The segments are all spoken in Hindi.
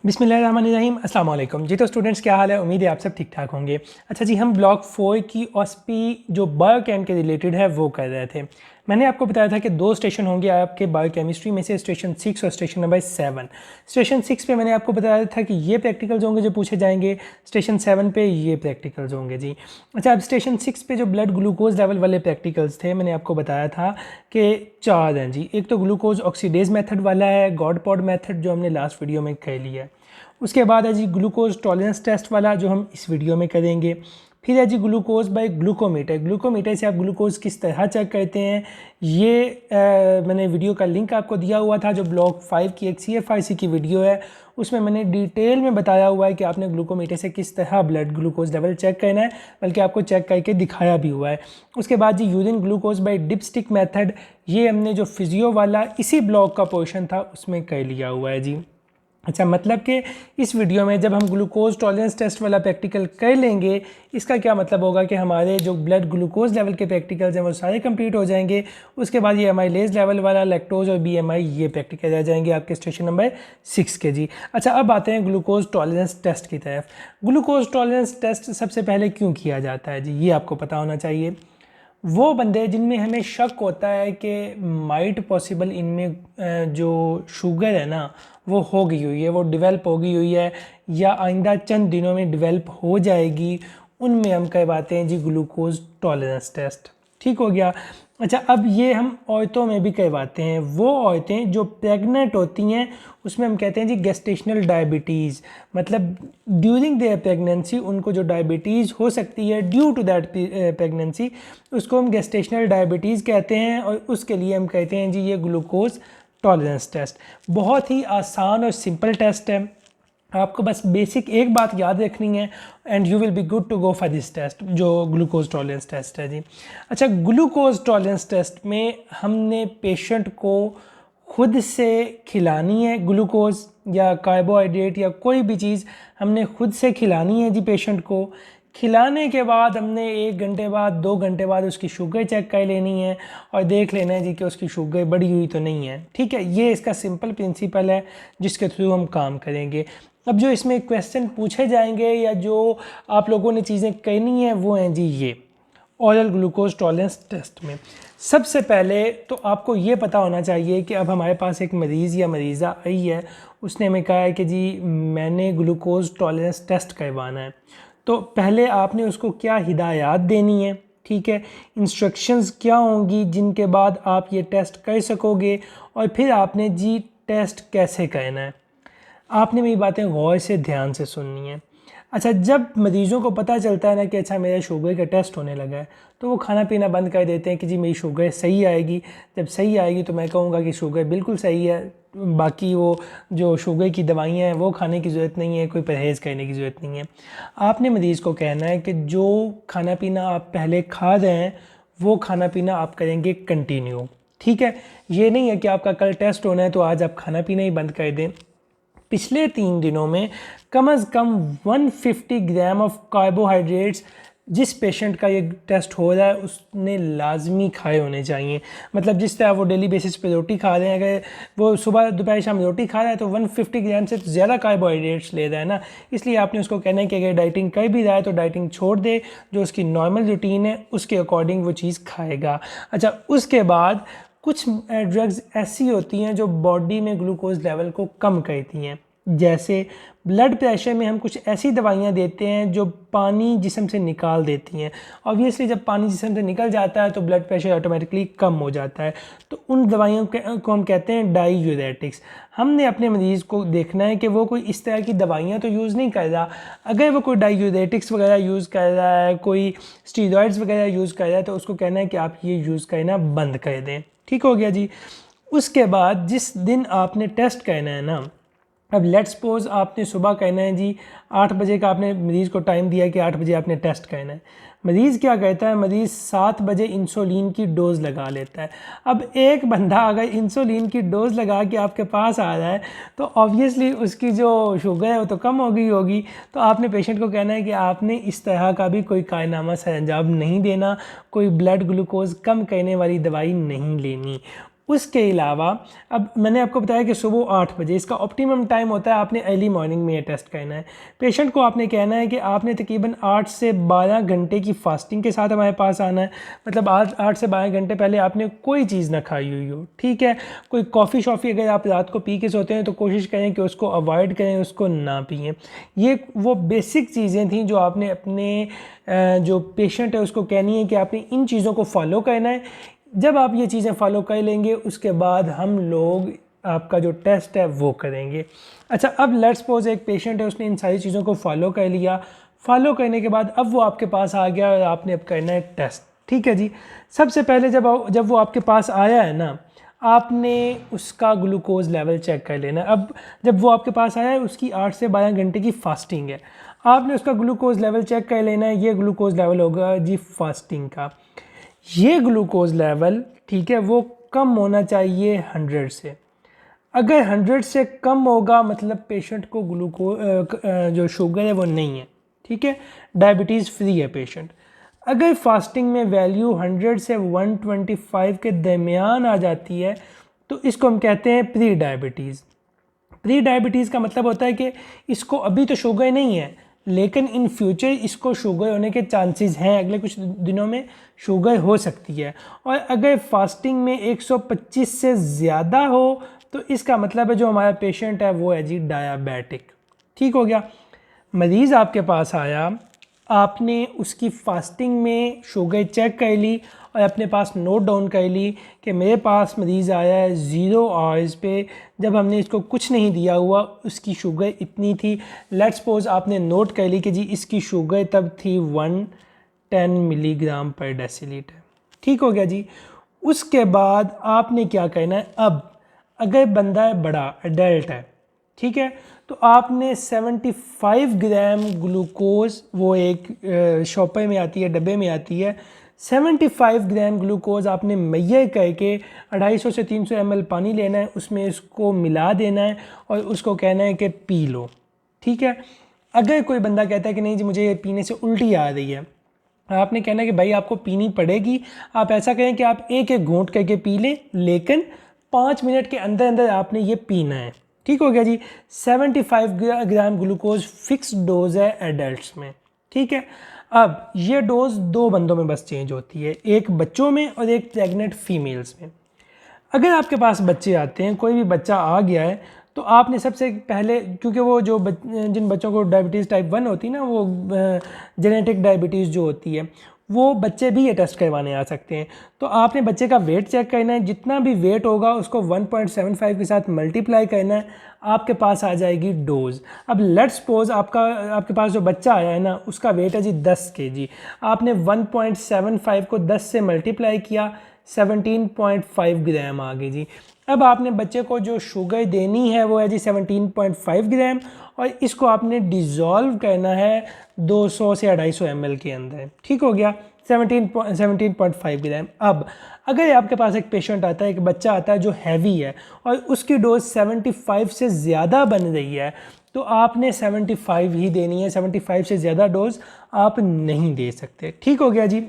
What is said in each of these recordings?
बिस्मिल्लाहिर्रहमानिर्रहीम अस्सलाम वालेकुम जी। तो स्टूडेंट्स क्या हाल है, उम्मीद है आप सब ठीक ठाक होंगे। अच्छा जी, हम ब्लॉक 4 की ऑस्पी जो बायोकेम के रिलेटेड है वो कर रहे थे। मैंने आपको बताया था कि दो स्टेशन होंगे आपके बायोकेमिस्ट्री में से, स्टेशन 6 और स्टेशन नंबर 7। स्टेशन 6 पे मैंने आपको बताया था कि ये प्रैक्टिकल्स होंगे जो पूछे जाएंगे, स्टेशन 7 पे ये प्रैक्टिकल्स होंगे जी। अच्छा, अब स्टेशन 6 पे जो ब्लड ग्लूकोज लेवल वाले प्रैक्टिकल्स थे मैंने आपको बताया था कि 4 हैं जी। एक तो ग्लूकोज ऑक्सीडेज मेथड वाला है, गॉड पॉड मेथड जो हमने लास्ट वीडियो में कर लिया है। उसके बाद है जी ग्लूकोज टॉलरेंस टेस्ट वाला जो हम इस वीडियो में करेंगे। फिर है जी ग्लूकोज बाय ग्लूकोमीटर। ग्लूकोमीटर से आप ग्लूकोज किस तरह चेक करते हैं, ये मैंने वीडियो का लिंक आपको दिया हुआ था जो ब्लॉक 5 की एक CFIC की वीडियो है, उसमें मैंने डिटेल में बताया हुआ है कि आपने ग्लूकोमीटर से किस तरह ब्लड ग्लूकोज लेवल चेक करना है, बल्कि आपको चेक करके दिखाया भी हुआ है। उसके बाद जी urine glucose by dipstick method, ये हमने जो फिजियो वाला इसी ब्लॉक का पोर्शन था उसमें कर लिया हुआ है जी। अच्छा, मतलब कि इस वीडियो में जब हम ग्लूकोज टॉलरेंस टेस्ट वाला प्रैक्टिकल कर लेंगे, इसका क्या मतलब होगा कि हमारे जो ब्लड ग्लूकोज लेवल के प्रैक्टिकल्स हैं वो सारे कंप्लीट हो जाएंगे। उसके बाद ये अमाइलेज लेवल वाला, लैक्टोज और BMI ये प्रैक्टिकल रह जाएंगे आपके स्टेशन नंबर 6 के जी। अच्छा, अब आते हैं ग्लूकोज टॉलरेंस टेस्ट की तरफ। ग्लूकोज टॉलरेंस टेस्ट सबसे पहले क्यों किया जाता है जी, ये आपको पता होना चाहिए। वो बंदे जिनमें हमें शक होता है कि माइट पॉसिबल इनमें जो शुगर है ना वो हो गई हुई है, वो डेवलप हो गई हुई है या आइंदा चंद दिनों में डेवलप हो जाएगी, उनमें हम करवाते हैं जी ग्लूकोज टॉलरेंस टेस्ट। ठीक हो गया। अच्छा, अब ये हम औरतों में भी करवाते हैं। वो औरतें जो प्रेग्नेंट होती हैं उसमें हम कहते हैं जी गेस्टेशनल डायबिटीज़, मतलब ड्यूरिंग देयर प्रेगनेंसी उनको जो डायबिटीज़ हो सकती है ड्यू टू दैट प्रेगनेंसी, उसको हम गेस्टेशनल डायबिटीज़ कहते हैं और उसके लिए हम कहते हैं जी ये ग्लूकोज टॉलरेंस टेस्ट। बहुत ही आसान और सिंपल टेस्ट है, आपको बस बेसिक एक बात याद रखनी है and you will be good to go for this test जो ग्लूकोज टॉलरेंस टेस्ट है जी। अच्छा, ग्लूकोज टॉलरेंस टेस्ट में हमने पेशेंट को खुद से खिलानी है ग्लूकोज या कार्बोहाइड्रेट या कोई भी चीज़ हमने खुद से खिलानी है जी पेशेंट को। खिलाने के बाद हमने 1 घंटे बाद 2 घंटे बाद उसकी शुगर चेक कर लेनी है और देख लेना है जी कि उसकी शुगर बढ़ी हुई तो नहीं है। ठीक है, ये इसका सिंपल प्रिंसिपल है जिसके थ्रू हम काम करेंगे। अब जो इसमें क्वेश्चन पूछे जाएंगे या जो आप लोगों ने चीज़ें करनी है वो हैं जी ये ओरल ग्लूकोज टॉलरेंस टेस्ट में। सबसे पहले तो आपको ये पता होना चाहिए कि अब हमारे पास एक मरीज़ या मरीज़ा आई है, उसने हमें कहा है कि जी मैंने ग्लूकोज टॉलरेंस टेस्ट करवाना है। तो पहले आपने उसको क्या हिदायत देनी है, ठीक है, इंस्ट्रक्शंस क्या होंगी जिनके बाद आप ये टेस्ट कर सकोगे, और फिर आपने जी टेस्ट कैसे करना है। आपने मेरी बातें गौर से ध्यान से सुननी है। अच्छा, जब मरीज़ों को पता चलता है ना कि अच्छा मेरा शुगर का टेस्ट होने लगा है, तो वो खाना पीना बंद कर देते हैं कि जी मेरी शुगर सही आएगी। जब सही आएगी तो मैं कहूँगा कि शुगर बिल्कुल सही है, बाकी वो जो शुगर की दवाइयाँ हैं वो खाने की ज़रूरत नहीं है, कोई परहेज़ करने की ज़रूरत नहीं है। आपने मरीज़ को कहना है कि जो खाना पीना आप पहले खा रहे हैं वो खाना पीना आप करेंगे कंटिन्यू। ठीक है, ये नहीं है कि आपका कल टेस्ट होना है तो आज आप खाना पीना ही बंद कर दें। पिछले 3 दिनों में कम से कम 150 ग्राम ऑफ कार्बोहाइड्रेट्स जिस पेशेंट का ये टेस्ट हो रहा है उसने लाजमी खाए होने चाहिए। मतलब जिस तरह वो डेली बेसिस पे रोटी खा रहे हैं, अगर वो सुबह दोपहर शाम रोटी खा रहा है तो 150 ग्राम से ज़्यादा कार्बोहाइड्रेट्स ले रहा है ना, इसलिए आपने उसको कहना है कि अगर डाइटिंग कर भी रहा है तो डाइटिंग छोड़ दे, जो उसकी नॉर्मल रूटीन है उसके अकॉर्डिंग वो चीज़ खाएगा। अच्छा, उसके बाद कुछ ड्रग्स ऐसी होती हैं जो बॉडी में ग्लूकोज लेवल को कम करती हैं। जैसे ब्लड प्रेशर में हम कुछ ऐसी दवाइयाँ देते हैं जो पानी जिस्म से निकाल देती हैं। ऑब्वियसली जब पानी जिस्म से निकल जाता है तो ब्लड प्रेशर ऑटोमेटिकली कम हो जाता है, तो उन दवाइयों को हम कहते हैं डाईयूरेटिक्स। हमने अपने मरीज़ को देखना है कि वो कोई इस तरह की दवाइयाँ तो यूज़ नहीं कर रहा। अगर वो कोई डाईयूरेटिक्स वगैरह यूज़ कर रहा है, कोई स्टीरॉइड्स वगैरह यूज़ कर रहा है, तो उसको कहना है कि आप ये यूज़ करना बंद कर दें। ठीक हो गया जी। उसके बाद जिस दिन आपने टेस्ट करना है ना, अब लेट्स सपोज आपने सुबह कहना है जी 8 बजे का, आपने मरीज़ को टाइम दिया कि 8 बजे आपने टेस्ट करना है। मरीज़ क्या कहता है, मरीज़ 7 बजे इंसुलिन की डोज़ लगा लेता है। अब एक बंदा अगर इंसुलिन की डोज़ लगा के आपके पास आ रहा है तो ऑब्वियसली उसकी जो शुगर है वो तो कम हो गई होगी। तो आपने पेशेंट को कहना है कि आपने इस तरह का भी कोई कारनामा सरअंजाम नहीं देना, कोई ब्लड ग्लूकोज कम करने वाली दवाई नहीं लेनी। उसके अलावा अब मैंने आपको बताया कि सुबह 8 बजे इसका ऑप्टिमम टाइम होता है, आपने अर्ली मॉर्निंग में ये टेस्ट करना है। पेशेंट को आपने कहना है कि आपने तकरीबन 8 से 12 घंटे की फास्टिंग के साथ हमारे पास आना है, मतलब 8 से 12 घंटे पहले आपने कोई चीज़ ना खाई हुई हो, ठीक है। कोई कॉफ़ी शॉफ़ी अगर आप रात को पी के सोते हैं तो कोशिश करें कि उसको अवॉइड करें, उसको ना पिएँ। ये वो बेसिक चीज़ें थी जो आपने अपने जो पेशेंट है उसको कहनी है कि आपने इन चीज़ों को फॉलो करना है। जब आप ये चीज़ें फॉलो कर लेंगे उसके बाद हम लोग आपका जो टेस्ट है वो करेंगे। अच्छा, अब लेट्स सपोज एक पेशेंट है, उसने इन सारी चीज़ों को फॉलो कर लिया। फॉलो करने के बाद अब वो आपके पास आ गया और आपने अब करना है टेस्ट, ठीक है जी। सबसे पहले जब वो आपके पास आया है ना, आपने उसका ग्लूकोज लेवल चेक कर लेना। अब जब वो आपके पास आया है, उसकी 8 से 12 घंटे की फास्टिंग है, आपने उसका ग्लूकोज लेवल चेक कर लेना है। ये ग्लूकोज लेवल होगा जी फास्टिंग का। ये ग्लूकोज लेवल, ठीक है, वो कम होना चाहिए 100 से। अगर 100 से कम होगा मतलब पेशेंट को जो शुगर है वो नहीं है, ठीक है, डायबिटीज़ फ्री है पेशेंट। अगर फास्टिंग में वैल्यू 100 से 125 के दरमियान आ जाती है तो इसको हम कहते हैं प्री डायबिटीज़। प्री डायबिटीज़ का मतलब होता है कि इसको अभी तो शुगर नहीं है, लेकिन इन फ्यूचर इसको शुगर होने के चांसेस हैं, अगले कुछ दिनों में शुगर हो सकती है। और अगर फास्टिंग में 125 से ज़्यादा हो तो इसका मतलब है जो हमारा पेशेंट है वो है जी डायबिटिक। ठीक हो गया। मरीज़ आपके पास आया, आपने उसकी फास्टिंग में शुगर चेक कर ली और अपने पास नोट डाउन कर ली कि मेरे पास मरीज़ आया है 0 आवर्स पे, जब हमने इसको कुछ नहीं दिया हुआ उसकी शुगर इतनी थी। लेट्स सपोज आपने नोट कर ली कि जी इसकी शुगर तब थी 110 मिलीग्राम पर डेसीलीटर। ठीक हो गया जी। उसके बाद आपने क्या करना है, अब अगर बंदा है बड़ा एडल्ट है, ठीक है, तो आपने 75 ग्राम ग्लूकोज, वो एक शॉपर में आती है, डब्बे में आती है, 75 ग्राम ग्लूकोज आपने मैयर करके 250 से 300 ml पानी लेना है, उसमें इसको मिला देना है और उसको कहना है कि पी लो। ठीक है। अगर कोई बंदा कहता है कि नहीं जी मुझे ये पीने से उल्टी आ रही है, आपने कहना है कि भाई आपको पीनी पड़ेगी। आप ऐसा करें कि आप एक एक घूंट करके पी लें, लेकिन 5 मिनट के अंदर अंदर आपने ये पीना है। ठीक हो गया जी। 75 ग्राम ग्लूकोज फिक्स डोज है एडल्ट्स में। ठीक है। अब ये डोज 2 बंदों में बस चेंज होती है, एक बच्चों में और एक प्रेग्नेंट फीमेल्स में। अगर आपके पास बच्चे आते हैं, कोई भी बच्चा आ गया है, तो आपने सबसे पहले, क्योंकि वो जो जिन बच्चों को डायबिटीज़ टाइप 1 होती है ना, वो जेनेटिक डायबिटीज़ जो होती है, वो बच्चे भी ये टेस्ट करवाने आ सकते हैं। तो आपने बच्चे का वेट चेक करना है, जितना भी वेट होगा उसको 1.75 के साथ मल्टीप्लाई करना है, आपके पास आ जाएगी डोज। अब लेट्स सपोज आपके पास जो बच्चा आया है ना, उसका वेट है जी 10 kg। आपने 1.75 को 10 से मल्टीप्लाई किया, 17.5 ग्राम आ गई जी। अब आपने बच्चे को जो शुगर देनी है वो है जी 17.5 ग्राम, और इसको आपने डिज़ोल्व करना है 200 से 250 ml के अंदर। ठीक हो गया। 17.5 ग्राम। अब अगर आपके पास एक पेशेंट आता है, एक बच्चा आता है जो हैवी है और उसकी डोज 75 से ज़्यादा बन रही है, तो आपने 75 ही देनी है, 75 से ज़्यादा डोज आप नहीं दे सकते। ठीक हो गया जी।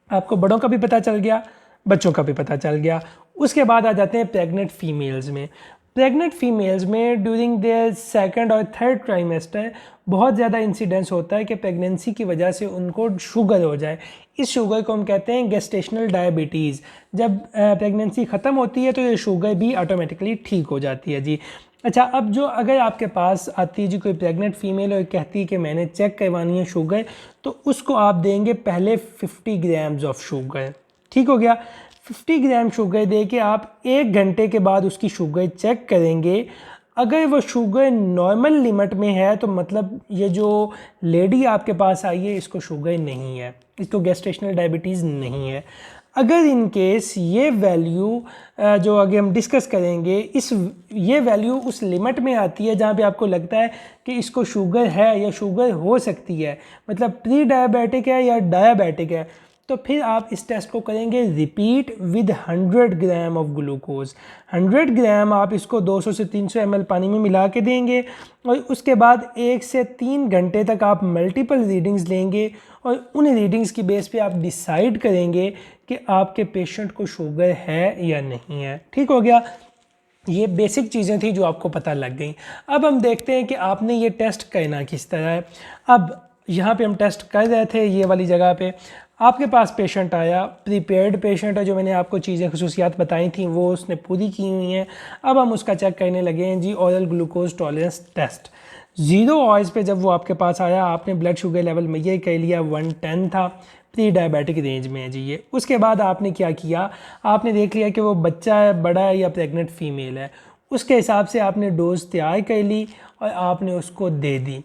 आपको बड़ों का भी पता चल गया, बच्चों का भी पता चल गया। उसके बाद आ जाते हैं प्रेग्नेंट फीमेल्स में। प्रेग्नेंट फीमेल्स में ड्यूरिंग देयर 2nd और 3rd ट्राइमेस्टर बहुत ज़्यादा इंसिडेंस होता है कि प्रेगनेंसी की वजह से उनको शुगर हो जाए। इस शुगर को हम कहते हैं गेस्टेशनल डायबिटीज़। जब प्रेगनेंसी ख़त्म होती है तो ये शुगर भी ऑटोमेटिकली ठीक हो जाती है जी। अच्छा, अब जो अगर आपके पास आती है जी कोई प्रेग्नेंट फीमेल और कहती है कि मैंने चेक करवानी है शुगर, तो उसको आप देंगे पहले 50 ग्राम्स ऑफ शुगर। ठीक हो गया। 50 ग्राम शुगर दे के आप 1 घंटे के बाद उसकी शुगर चेक करेंगे। अगर वो शुगर नॉर्मल लिमिट में है तो मतलब ये जो लेडी आपके पास आई है इसको शुगर नहीं है, इसको गेस्टेशनल डायबिटीज़ नहीं है। अगर इन केस ये वैल्यू जो आगे हम डिस्कस करेंगे, ये वैल्यू उस लिमिट में आती है जहाँ पे आपको लगता है कि इसको शुगर है या शुगर हो सकती है, मतलब प्री डायबिटिक है या डायबिटिक है, तो फिर आप इस टेस्ट को करेंगे repeat with 100 gram of glucose. 100 ग्राम आप इसको 200 से 300 ml पानी में मिला के देंगे और उसके बाद 1 से 3 घंटे तक आप मल्टीपल रीडिंग्स लेंगे और उन रीडिंग्स की बेस पे आप डिसाइड करेंगे कि आपके पेशेंट को शुगर है या नहीं है। ठीक हो गया। ये बेसिक चीज़ें थी जो आपको पता लग गई। अब हम देखते हैं कि आपने ये टेस्ट करना किस तरह है। अब यहाँ पे हम टेस्ट कर रहे थे, ये वाली जगह पे आपके पास पेशेंट आया, प्रीपेयर्ड पेशेंट है, जो मैंने आपको चीज़ें खसूसियात बताई थी वो उसने पूरी की हुई हैं। अब हम उसका चेक करने लगे हैं जी, oral glucose tolerance test. 0 hours पे जब वो आपके पास आया, आपने ब्लड शुगर लेवल मेजर कर लिया, 110 था, प्री डायबिटिक रेंज में है जी ये। उसके बाद आपने क्या किया, आपने देख लिया कि वो बच्चा है, बड़ा है या प्रेग्नेंट फीमेल है, उसके हिसाब से आपने डोज़ तैयार कर ली और आपने उसको दे दी।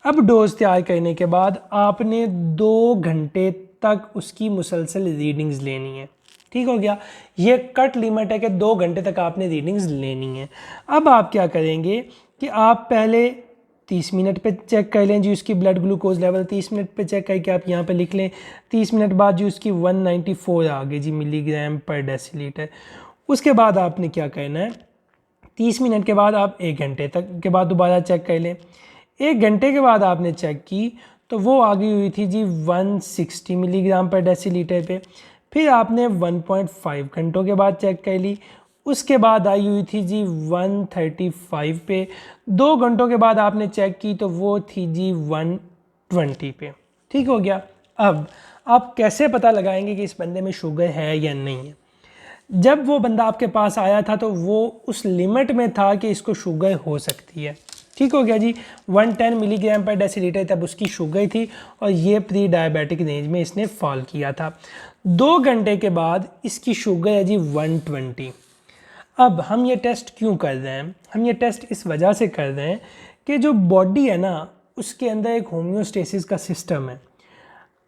अब डोज़ तैयार करने के बाद आपने 2 घंटे तक उसकी मुसलसल रीडिंग्स लेनी है। ठीक हो गया। ये कट लिमिट है कि 2 घंटे तक आपने रीडिंग्स लेनी है। अब आप क्या करेंगे कि आप पहले 30 मिनट पे चेक कर लें जी उसकी ब्लड ग्लूकोज लेवल। 30 मिनट पे चेक करके आप यहाँ पे लिख लें। 30 मिनट बाद जी उसकी 194 आ गई जी मिलीग्राम पर डेसीलीटर। उसके बाद आपने क्या करना है, 30 मिनट के बाद आप 1 घंटे तक के बाद दोबारा चेक कर लें। 1 घंटे के बाद आपने चेक की तो वो आ गई हुई थी जी 160 मिलीग्राम पर डेसीलीटर पे। फिर आपने 1.5 घंटों के बाद चेक कर ली, उसके बाद आई हुई थी जी 135 पे। 2 घंटों के बाद आपने चेक की तो वो थी जी 120 पे। ठीक हो गया। अब आप कैसे पता लगाएंगे कि इस बंदे में शुगर है या नहीं है। जब वो बंदा आपके पास आया था तो वो उस लिमिट में था कि इसको शुगर हो सकती है। ठीक हो गया जी। 110 मिलीग्राम पर डेसीलीटर तब उसकी शुगर थी और ये प्री डायबिटिक रेंज में इसने फॉल किया था। 2 घंटे के बाद इसकी शुगर है जी 120। अब हम ये टेस्ट क्यों कर रहे हैं, हम ये टेस्ट इस वजह से कर रहे हैं कि जो बॉडी है ना उसके अंदर एक होम्योस्टेसिस का सिस्टम है।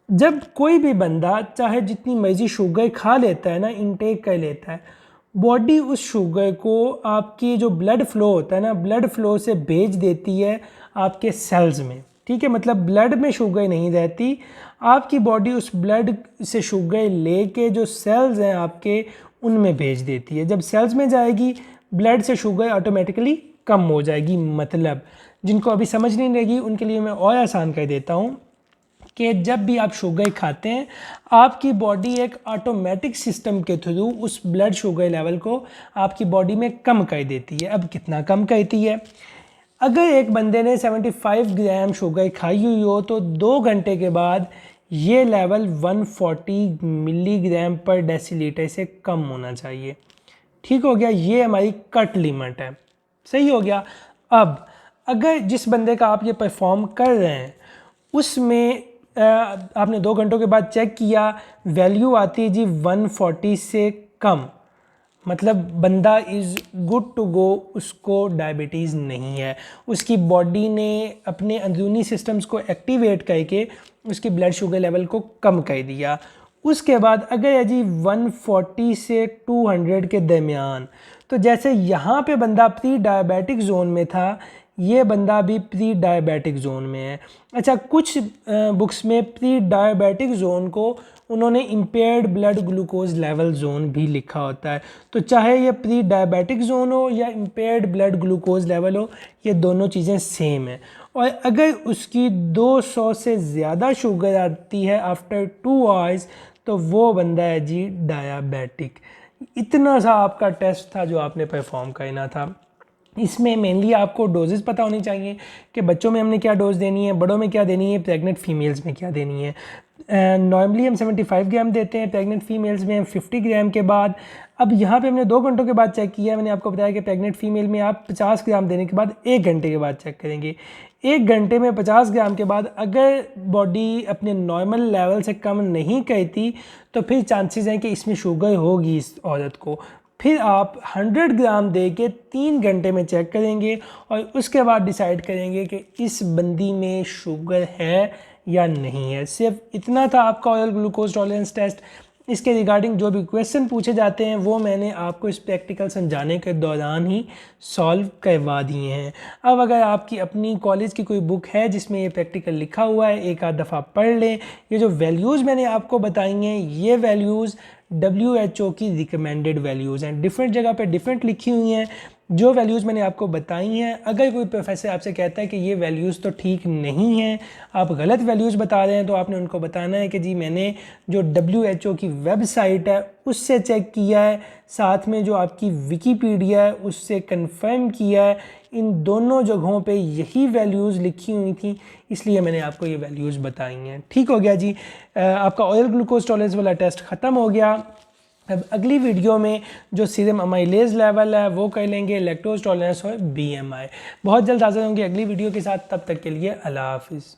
जब कोई भी बंदा चाहे जितनी मर्जी शुगर खा लेता है ना, इनटेक कर लेता है, बॉडी उस शुगर को आपकी जो ब्लड फ्लो होता है ना, ब्लड फ्लो से भेज देती है आपके सेल्स में। ठीक है, मतलब ब्लड में शुगर नहीं रहती, आपकी बॉडी उस ब्लड से शुगर लेके जो सेल्स हैं आपके उनमें भेज देती है। जब सेल्स में जाएगी ब्लड से शुगर ऑटोमेटिकली कम हो जाएगी। मतलब जिनको अभी समझ नहीं लगी उनके लिए मैं और आसान कर देता हूँ कि जब भी आप शुगर खाते हैं आपकी बॉडी एक ऑटोमेटिक सिस्टम के थ्रू उस ब्लड शुगर लेवल को आपकी बॉडी में कम कर देती है। अब कितना कम करती है, अगर एक बंदे ने 75 ग्राम शुगर खाई हुई हो तो 2 घंटे के बाद ये लेवल 140 मिलीग्राम पर डेसीलीटर से कम होना चाहिए। ठीक हो गया, ये हमारी कट लिमिट है। सही हो गया। अब अगर जिस बंदे का आप ये परफॉर्म कर रहे हैं उसमें आपने 2 घंटों के बाद चेक किया, वैल्यू आती है जी 140 से कम, मतलब बंदा इज़ गुड टू गो, उसको डायबिटीज़ नहीं है। उसकी बॉडी ने अपने अंदरूनी सिस्टम्स को एक्टिवेट करके उसकी ब्लड शुगर लेवल को कम कर दिया। उसके बाद अगर है जी 140 से 200 के दरमियान, तो जैसे यहाँ पे बंदा प्री डायबिटिक जोन में था, ये बंदा भी प्री डायबिटिक जोन में है। अच्छा, कुछ बुक्स में प्री डायबिटिक जोन को उन्होंने impaired blood glucose level zone भी लिखा होता है। तो चाहे ये प्री डायबिटिक जोन हो या इम्पेयर्ड ब्लड ग्लूकोज लेवल हो, ये दोनों चीज़ें सेम है। और अगर उसकी 200 से ज़्यादा शुगर आती है आफ्टर 2 आवर्स तो वो बंदा है जी डायबिटिक। इतना सा आपका टेस्ट था जो आपने परफॉर्म करना था। इसमें मेनली आपको डोजेस पता होनी चाहिए कि बच्चों में हमने क्या डोज देनी है, बड़ों में क्या देनी है, प्रेग्नेंट फीमेल्स में क्या देनी है। नॉर्मली हम 75 ग्राम देते हैं, प्रेग्नेंट फीमेल्स में हम 50 ग्राम के बाद। अब यहाँ पे हमने 2 घंटों के बाद चेक किया, मैंने आपको बताया कि प्रेग्नेंट फीमेल में आप 50 ग्राम देने के बाद 1 घंटे के बाद चेक करेंगे। 1 घंटे में 50 ग्राम के बाद अगर बॉडी अपने नॉर्मल लेवल से कम नहीं करती तो फिर चांसेस हैं कि इसमें शुगर होगी इस औरत को। फिर आप 100 ग्राम दे के 3 घंटे में चेक करेंगे और उसके बाद डिसाइड करेंगे कि इस बंदी में शुगर है या नहीं है। सिर्फ इतना था आपका ऑरल ग्लूकोज टॉलरेंस टेस्ट। इसके रिगार्डिंग जो भी क्वेश्चन पूछे जाते हैं वो मैंने आपको इस प्रैक्टिकल समझाने के दौरान ही सॉल्व करवा दिए हैं। अब अगर आपकी अपनी कॉलेज की कोई बुक है जिसमें ये प्रैक्टिकल लिखा हुआ है, एक आध दफ़ा पढ़ लें। ये जो वैल्यूज़ मैंने आपको बताई हैं, ये वैल्यूज़ WHO की रिकमेंडेड वैल्यूज़ हैं, डिफरेंट जगह पे डिफरेंट लिखी हुई हैं। जो वैल्यूज़ मैंने आपको बताई हैं, अगर कोई प्रोफेसर आपसे कहता है कि ये वैल्यूज़ तो ठीक नहीं हैं, आप गलत वैल्यूज़ बता रहे हैं, तो आपने उनको बताना है कि जी मैंने जो WHO की वेबसाइट है उससे चेक किया है, साथ में जो आपकी विकीपीडिया है उससे कंफर्म किया है, इन दोनों जगहों पे यही वैल्यूज़ लिखी हुई थी, इसलिए मैंने आपको ये वैल्यूज़ बताई हैं। ठीक हो गया जी। आपका ऑयल ग्लूकोज टॉलरेंस वाला टेस्ट ख़त्म हो गया। अब अगली वीडियो में जो सीरम अमाइलेज लेवल है वो कर लेंगे, लैक्टोज टॉलरेंस और BMI। बहुत जल्द हाजिर होंगे अगली वीडियो के साथ, तब तक के लिए अल्लाह हाफिज़।